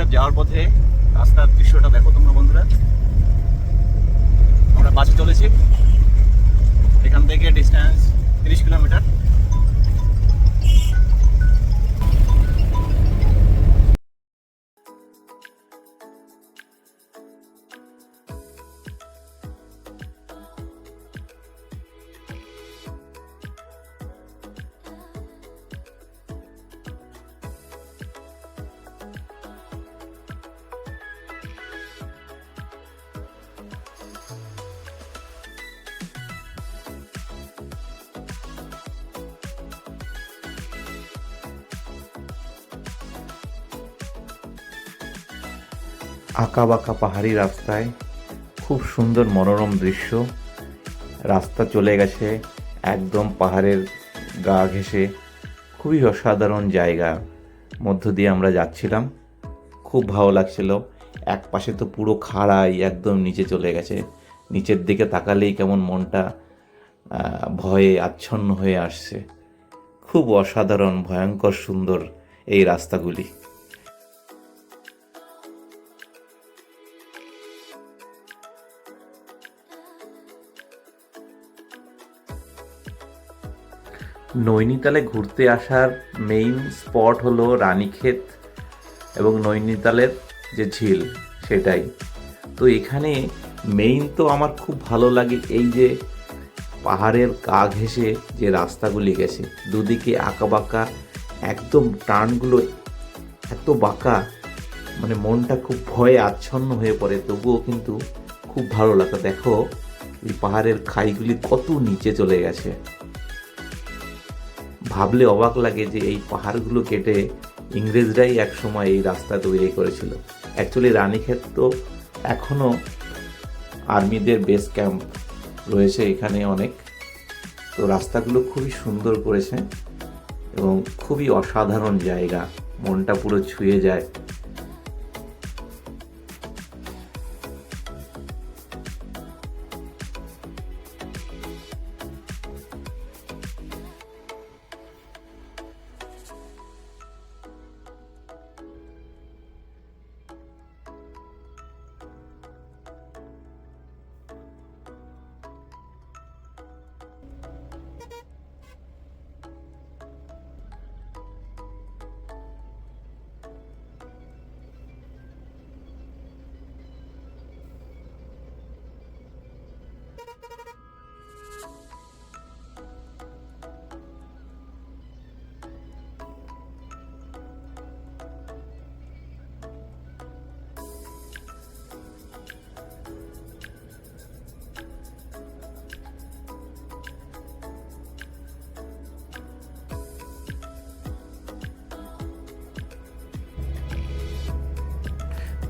ফের যাওয়ার পথে রাস্তার দৃশ্যটা দেখো তোমরা বন্ধুরা। আমরা বাসে চলেছি, এখান থেকে ডিস্টেন্স 30 কিলোমিটার। আঁকা বাঁকা পাহাড়ি রাস্তায় খুব সুন্দর মনোরম দৃশ্য। রাস্তা চলে গেছে একদম পাহাড়ের গা ঘেঁষে। খুবই অসাধারণ জায়গা মধ্য দিয়ে আমরা যাচ্ছিলাম, খুব ভালো লাগছিল। এক পাশে তো পুরো খাড়াই, একদম নিচে চলে গেছে। নিচের দিকে তাকালেই কেমন মনটা ভয়ে আচ্ছন্ন হয়ে আসছে। খুব অসাধারণ, ভয়ঙ্কর সুন্দর এই রাস্তাগুলি। নৈনিতালে ঘুরতে আসার মেইন স্পট হলো রানীক্ষেত এবং নৈনিতালের যে ঝিল সেটাই। তো এখানে মেইন তো আমার খুব ভালো লাগে এই যে পাহাড়ের গা ঘেঁষে যে রাস্তাগুলি গেছে, দুদিকে আঁকা বাঁকা, একদম টার্নগুলো এত বাঁকা, মানে মনটা খুব ভয়ে আচ্ছন্ন হয়ে পড়ে, তবুও কিন্তু খুব ভালো লাগে। দেখো এই পাহাড়ের খাইগুলি কত নিচে চলে গেছে। ভাবলে অবাক লাগে যে এই পাহাড়গুলো কেটে ইংরেজরাই একসময় এই রাস্তা তৈরি করেছিল। অ্যাকচুয়ালি রানীক্ষেত তো এখনও আর্মিদের বেস ক্যাম্প রয়েছে এখানে অনেক। তো রাস্তাগুলো খুবই সুন্দর করেছে এবং খুবই অসাধারণ জায়গা, মনটা পুরো ছুঁয়ে যায়।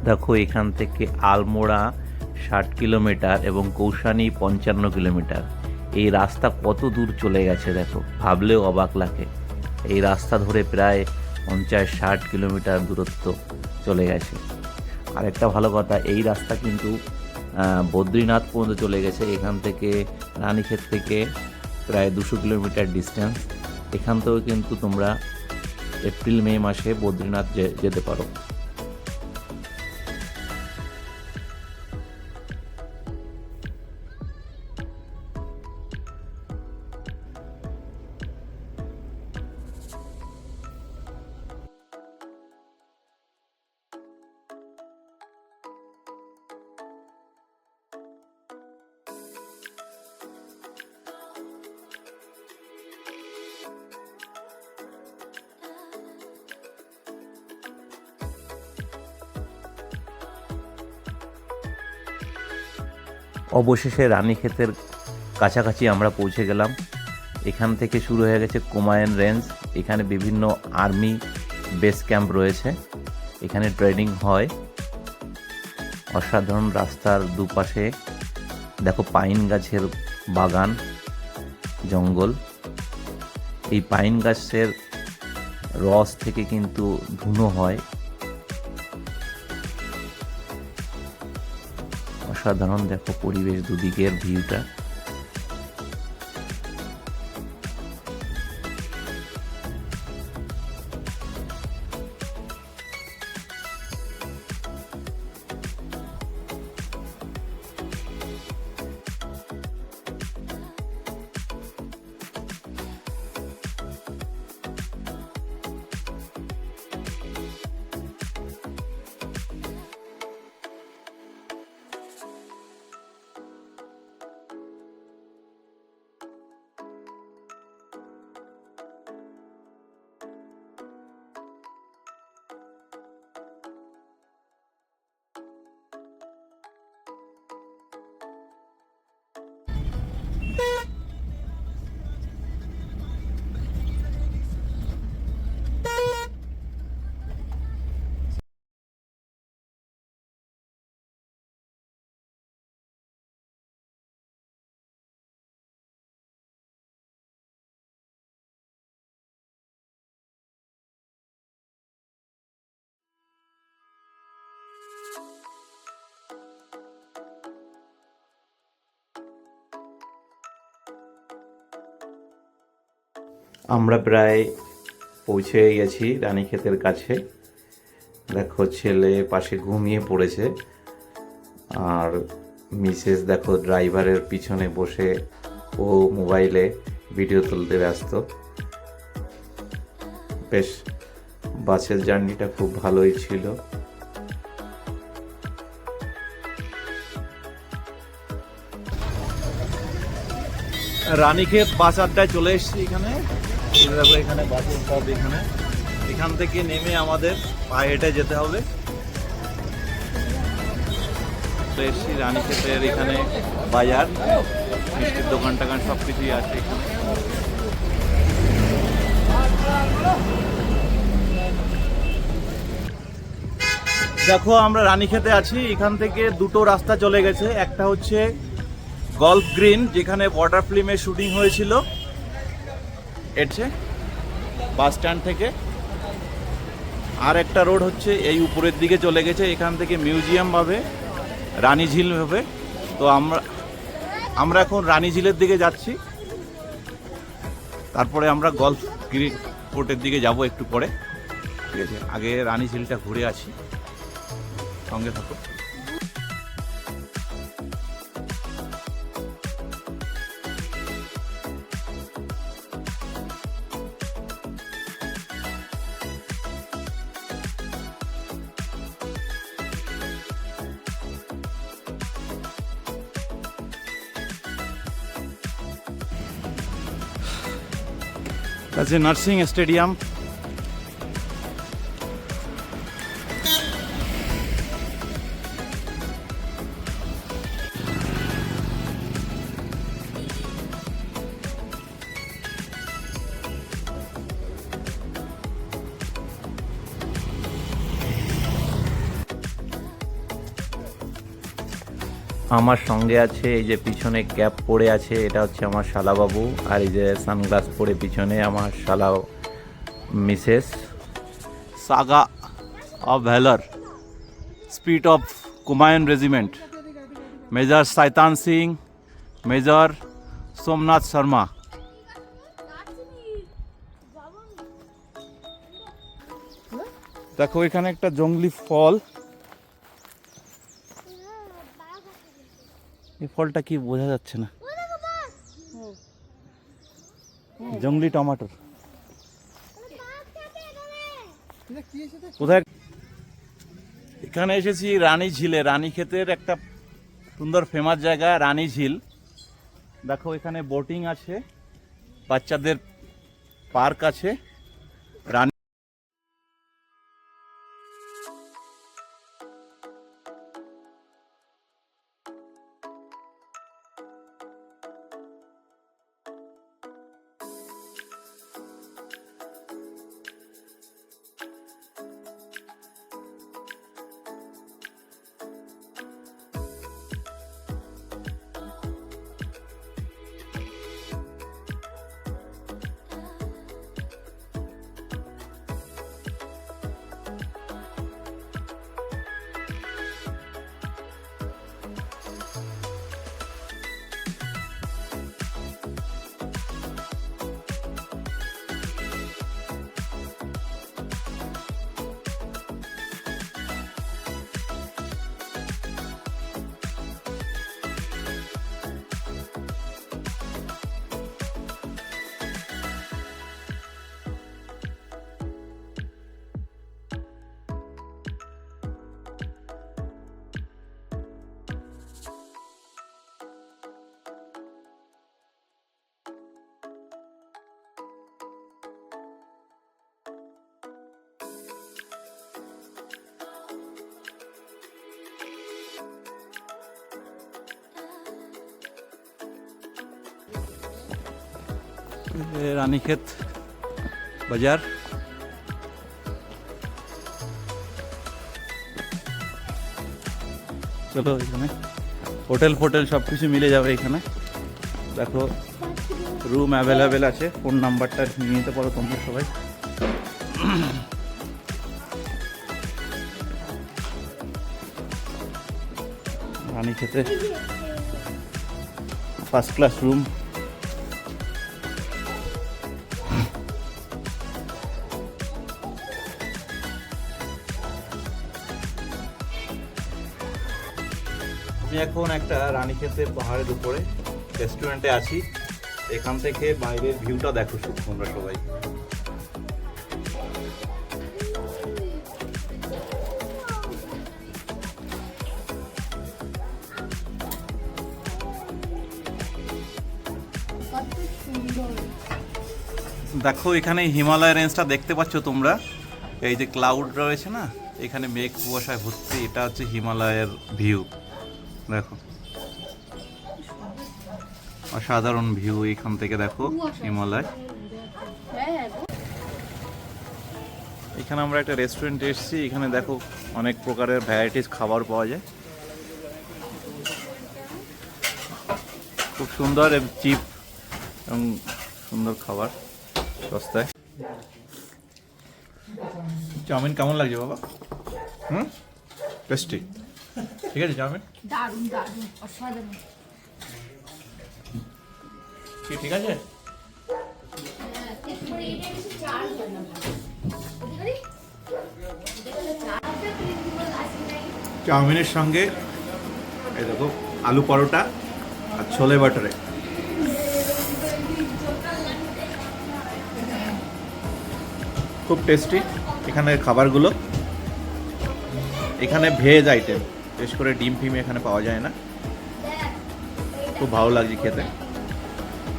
দেখো এখান থেকে আলমোড়া 60 কিলোমিটার এবং কৌশানি 55 কিলোমিটার। এই রাস্তা কত দূর চলে গেছে দেখো, ভাবলেও অবাক লাগে। এই রাস্তা ধরে প্রায় 50-60 কিলোমিটার দূরত্ব চলে গেছে। আরেকটা ভালো কথা, এই রাস্তা কিন্তু বদ্রীনাথ পর্যন্ত চলে গেছে। এখান থেকে রানীক্ষেত থেকে প্রায় 200 কিলোমিটার ডিস্টেন্স। এখান থেকেও কিন্তু তোমরা এপ্রিল মে মাসে বদ্রীনাথ যেতে পারো। অবশেষে রানীক্ষেতের কাছাকাছি আমরা পৌঁছে গেলাম। এখান থেকে শুরু হয়ে গেছে কুমায়ুন রেঞ্জ। এখানে বিভিন্ন আর্মি বেস ক্যাম্প রয়েছে, এখানে ট্রেনিং হয়। অসাধারণ রাস্তার দুপাশে দেখো পাইন গাছের বাগান, জঙ্গল। এই পাইন গাছের রস থেকে কিন্তু ধুনো হয়। অসাধারণ দেখো পরিবেশ, দুদিকের ভিউটা। আমরা প্রায় পৌঁছে গেছি রানীক্ষেতের কাছে। দেখো ছেলে পাশে ঘুমিয়ে পড়েছে, আর মিসেস দেখো ড্রাইভারের পিছনে বসে ও মোবাইলে ভিডিও তুলতে ব্যস্ত। বেশ, বাসের জার্নিটা খুব ভালোই ছিল। রানীক্ষেত বাস আড্ডায় চলে এসেছি। এখানে দেখো, এখানে বাসের স্টপ। এখান থেকে নেমে আমাদের পায়ে হেঁটে যেতে হবে। চলে এসেছি রানীক্ষেতের এখানে বাজার, মিষ্টির দোকান টোকান সব কিছুই আছে এখানে। দেখো আমরা রানীক্ষেতে আছি। এখান থেকে দুটো রাস্তা চলে গেছে। একটা হচ্ছে গল্ফ গ্রিন, যেখানে বর্ডার ফিল্মের শুটিং হয়েছিল, এসে বাস স্ট্যান্ড থেকে। আর একটা রোড হচ্ছে এই উপরের দিকে চলে গেছে, এখান থেকে মিউজিয়াম ভাবে রানী ঝিল ভাবে। তো আমরা এখন রানী ঝিলের দিকে যাচ্ছি, তারপরে আমরা গল্ফ গ্রিন কোর্টের দিকে যাব একটু পরে। ঠিক আছে, আগে রানী ঝিলটা ঘুরে আসি, সঙ্গে থাকো। That's a nursing stadium. আমার সঙ্গে আছে, এই যে পিছনে ক্যাপ পরে আছে, এটা হচ্ছে আমার শালাবাবু। আর এই যে সানগ্লাস পরে পিছনে আমার শালা Mrs. Saga of Valor, Spirit of Kumayan Regiment, Major Saitan Singh, Major Somnath Sharma. দেখো এখানে একটা জঙ্গলি ফল। এই ফলটা কি বোঝা যাচ্ছে না, জঙ্গলি টমেটোর। কোথায়? এখানে এসেছি রানী ঝিলে, রানীক্ষেতের একটা সুন্দর ফেমাস জায়গা রানী ঝিল। দেখো এখানে বোটিং আছে, বাচ্চাদের পার্ক আছে। রানী রানীক্ষেত বাজার। চলো, এখানে হোটেল ফোটেল সব কিছু মিলে যাবে এখানে। দেখো রুম অ্যাভেলেবেল আছে, ফোন নাম্বারটা নিয়ে নিতে পারো তোমরা সবাই। রানীক্ষেতে ফার্স্ট ক্লাস রুম। আমি এখন একটা রানীক্ষেতের পাহাড়ের উপরে রেস্টুরেন্টে আছি। এখান থেকে বাইরের ভিউটা দেখো তোমরা সবাই। দেখো এখানে হিমালয় রেঞ্জটা দেখতে পাচ্ছ তোমরা, এই যে ক্লাউড রয়েছে না, এখানে মেঘ কুয়াশায় ভর্তি, এটা হচ্ছে হিমালয়ের ভিউ। দেখো অসাধারণ ভিউ এখান থেকে, দেখো হিমালয়। এখানে আমরা একটা রেস্টুরেন্টে এসেছি, এখানে দেখো অনেক প্রকারের ভ্যারাইটিস খাবার পাওয়া যায়, খুব সুন্দর এবং চিপ এবং সুন্দর খাবার সস্তায়। চাউমিন কেমন লাগছে বাবা? টেস্টি, ঠিক আছে চাউমিন? দারুণ দারুণ অসাধারণ। ঠিক আছে। চাউমিনের সঙ্গে এই দেখো আলু পরোটা আর ছোলে বাটারে, খুব টেস্টি এখানের খাবারগুলো। এখানে ভেজ আইটেম, বিশেষ করে ডিম ফিম এখানে পাওয়া যায় না, খুব ভালো লাগছে খেতে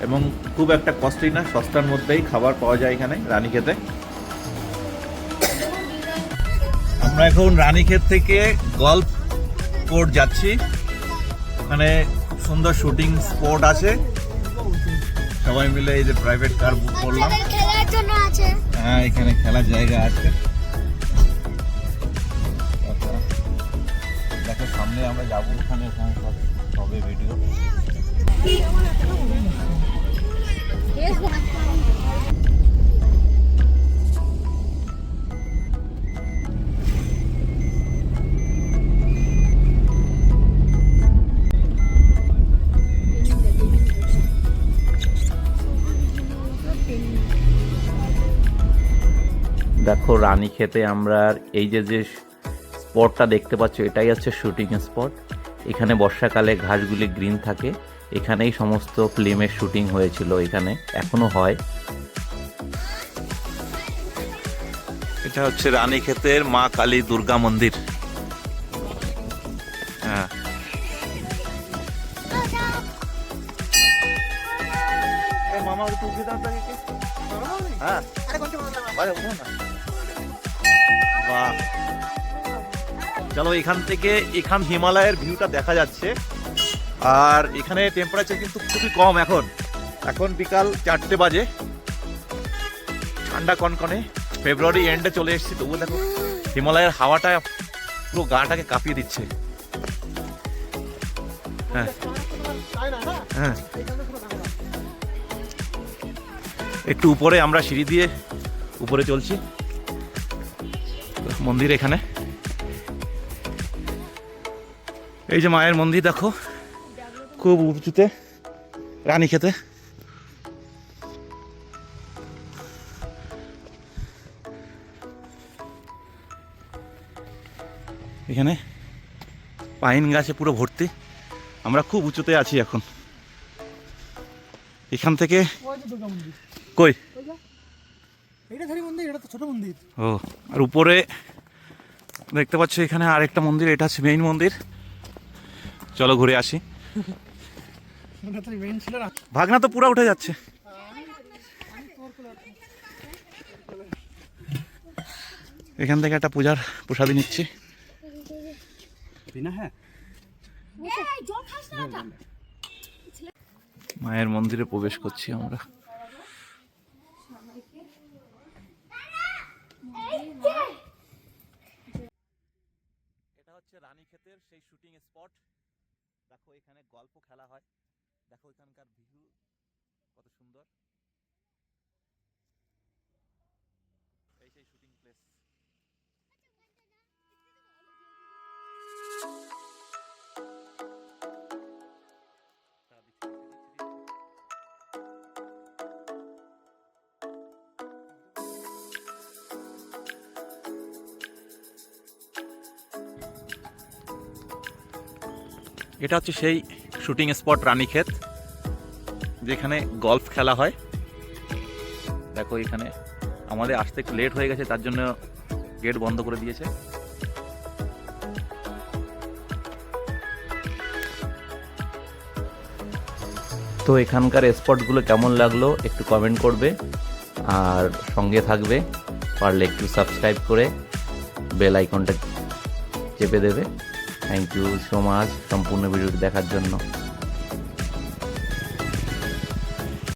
এবং খুব একটা কস্টলি না, সস্তার মধ্যেই খাবার পাওয়া যায় এখানে রানীক্ষেতে। আমরা এখন রানীক্ষেত থেকে গল্ফ কোর্ট যাচ্ছি, ওখানে খুব সুন্দর শুটিং স্পট আছে, সবাই মিলে এই যে প্রাইভেট কার বুক করলাম, খেলার জন্য আছে। হ্যাঁ এখানে খেলার জায়গা আছে। দেখো সামনে আমরা যাবো, ওখানে হবে ভিডিও। দেখো রানীক্ষেতে আমরা এই যে যে স্পটটা দেখতে পাচ্ছ, এটাই হচ্ছে শুটিং স্পট। এখানে বর্ষাকালে ঘাসগুলি গ্রিন থাকে, এখানেই সমস্ত ফিল্মের শুটিং হয়েছিল, এখানে এখনো হয়। এটা হচ্ছে রানীক্ষেতের মা কালী দুর্গা মন্দির। হ্যাঁ মামা হ্যাঁ বাহ, চলো এখান থেকে এখান হিমালয়ের ভিউটা দেখা যাচ্ছে। আর এখানে টেম্পারেচার কিন্তু খুবই কম, এখন বিকাল 4টে বাজে, ঠান্ডা কনকনে, ফেব্রুয়ারি এন্ডে চলে এসেছি, তবুও দেখো হিমালয়ের হাওয়াটা পুরো গাটাকে কাঁপিয়ে দিচ্ছে। হ্যাঁ হ্যাঁ, একটু উপরে আমরা সিঁড়ি দিয়ে উপরে চলছি, মন্দির এখানে, এই যে মায়ের মন্দির দেখো খুব উঁচুতে রানীক্ষেতে। এখানে পাইন গাছে পুরো ভর্তি, আমরা খুব উঁচুতে আছি এখন। এখান থেকে কই ও, আর উপরে দেখতে পাচ্ছ এখানে আরেকটা মন্দির, এটা হচ্ছে মেইন মন্দির। চলো ঘুরে আসি। ভাগনা তো পুরো উঠে যাচ্ছে। এখান থেকে একটা পূজার প্রসাদী নিচ্ছি। মায়ের মন্দিরে প্রবেশ করছি আমরা। এটা হচ্ছে রানীক্ষেতের সেই শুটিং স্পট। দেখো এখানে গল্প খেলা হয়, দেখো এখানকার ভিউ কত সুন্দর, এই সেই শুটিং প্লেস। এটা হচ্ছে সেই শুটিং স্পট রানীক্ষেত, যেখানে গলফ খেলা হয়। দেখো এখানে আমাদের আসতে একটু লেট হয়ে গেছে, তার জন্য গেট বন্ধ করে দিয়েছে। তো এখানকার স্পটগুলো কেমন লাগলো একটু কমেন্ট করবে, আর সঙ্গে থাকবে, পারলে একটু সাবস্ক্রাইব করে বেল আইকনটা চেপে দেবে। থ্যাংক ইউ সো মাচ সম্পূর্ণ ভিডিওটি দেখার জন্য।